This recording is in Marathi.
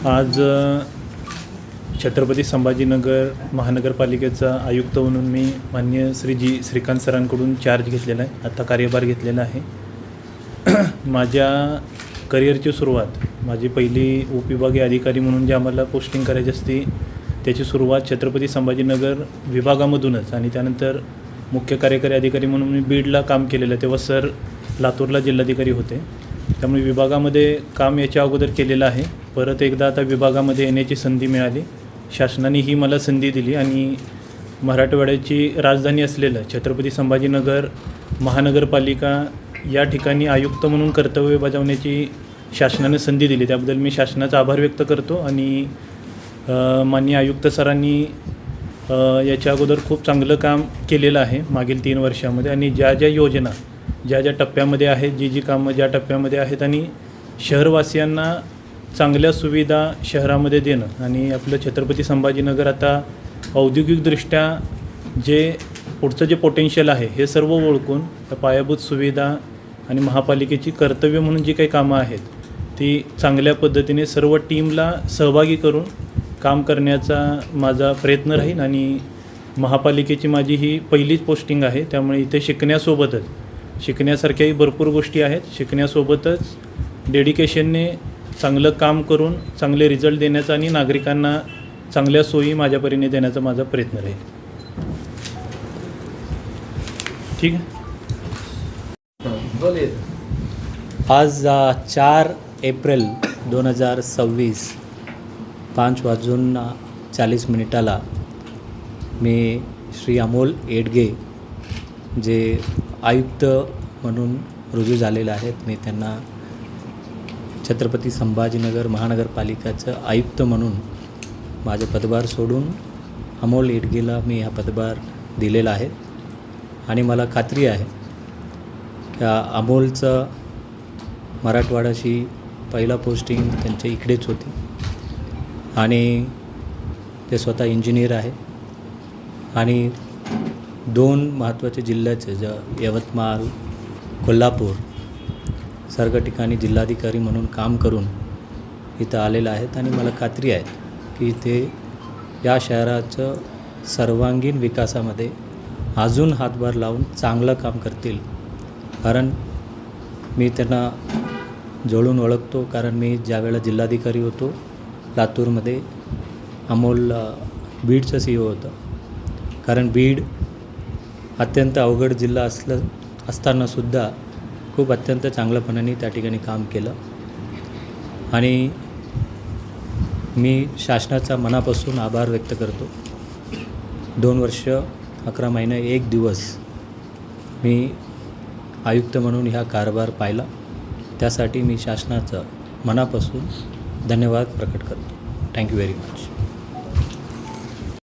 आज छत्रपती संभाजीनगर महानगरपालिकेचा आयुक्त म्हणून मी माननीय श्रीकांत सरांकडून चार्ज घेतलेला आहे, आता कार्यभार घेतलेला आहे। माझ्या करिअरची सुरुवात माझी पहिली उपविभागीय अधिकारी म्हणून जे आम्हाला पोस्टिंग करायची असते त्याची सुरुवात छत्रपती संभाजीनगर विभागामधूनच आणि त्यानंतर मुख्य कार्यकारी अधिकारी म्हणून मी बीडला काम केलेलं आहे। तेव्हा सर लातूरला जिल्हाधिकारी होते, त्यामुळे विभागामध्ये काम याच्या अगोदर केलेलं आहे। परत एकदा आता विभागामध्ये येण्याची संधी मिळाली, शासनाने ही मला संधी दिली आणि मराठवाड्याची राजधानी असलेलं छत्रपती संभाजीनगर महानगरपालिका या ठिकाणी आयुक्त म्हणून कर्तव्य बजावण्याची शासनाने संधी दिली, त्याबद्दल मी शासनाचा आभार व्यक्त करतो। आणि माननीय आयुक्त सरांनी याच्या अगोदर खूप चांगलं काम केलेलं आहे मागील 3 वर्षामध्ये आणि ज्या ज्या योजना ज्या टप्प्यामध्ये आहेत, जी कामं ज्या टप्प्यामध्ये आहेत आणि शहरवासियांना चांगल्या सुविधा शहरामध्ये देणं आणि आपलं छत्रपती संभाजीनगर आता औद्योगिकदृष्ट्या जे पुढचं जे पोटेन्शियल आहे हे सर्व ओळखून पायाभूत सुविधा आणि महापालिकेची कर्तव्य म्हणून जी काही कामं आहेत ती चांगल्या पद्धतीने सर्व टीमला सहभागी करून काम करण्याचा माझा प्रयत्न राहील। आणि महापालिकेची माझी ही पहिलीच पोस्टिंग आहे, त्यामुळे इथे शिकण्यासारख्याही भरपूर गोष्टी आहेत। शिकण्यासोबतच डेडिकेशनने चांगलं काम करून चांगले रिझल्ट देण्याचा आणि नागरिकांना चांगल्या सोयी माझ्या परीने देण्याचा माझा प्रयत्न राहील। ठीक आहे। आज 4 एप्रिल 2026 5:40 मी श्री अमोल येडगे जे आयुक्त म्हणून रुजू झालेले आहेत, मी त्यांना छत्रपती संभाजीनगर महानगरपालिकेचं आयुक्त म्हणून माझा पदभार सोडून अमोल येडगेला मी हा पदभार दिलेला आहे। आणि मला खात्री आहे की अमोलचं मराठवाड्याशी पहिला पोस्टिंग त्यांच्या इकडेच होती आणि ते स्वतः इंजिनियर आहे आणि 2 महत्त्वाचे जिल्ह्याचे यवतमाळ कोल्हापूर सर्व ठिकाणी जिल्हाधिकारी म्हणून काम करून इथं आलेलं आहेत आणि मला खात्री आहे की ते या शहराचं सर्वांगीण विकासामध्ये अजून हातभार लावून चांगलं काम करतील। कारण मी त्यांना जवळून ओळखतो, कारण मी ज्यावेळेला जिल्हाधिकारी होतो लातूरमध्ये अमोल बीडचं CEO होतं। कारण बीड अत्यंत अवघड जिल्हा असतानासुद्धा खूप अत्यंत चांगल्यापणाने त्या ठिकाणी काम केलं आणि मी शासनाचा मनापासून आभार व्यक्त करतो। 2 वर्ष 11 महिने 1 दिवस मी आयुक्त म्हणून ह्या कारभार पाहिला, त्यासाठी मी शासनाचं मनापासून धन्यवाद प्रकट करतो। Thank you very much.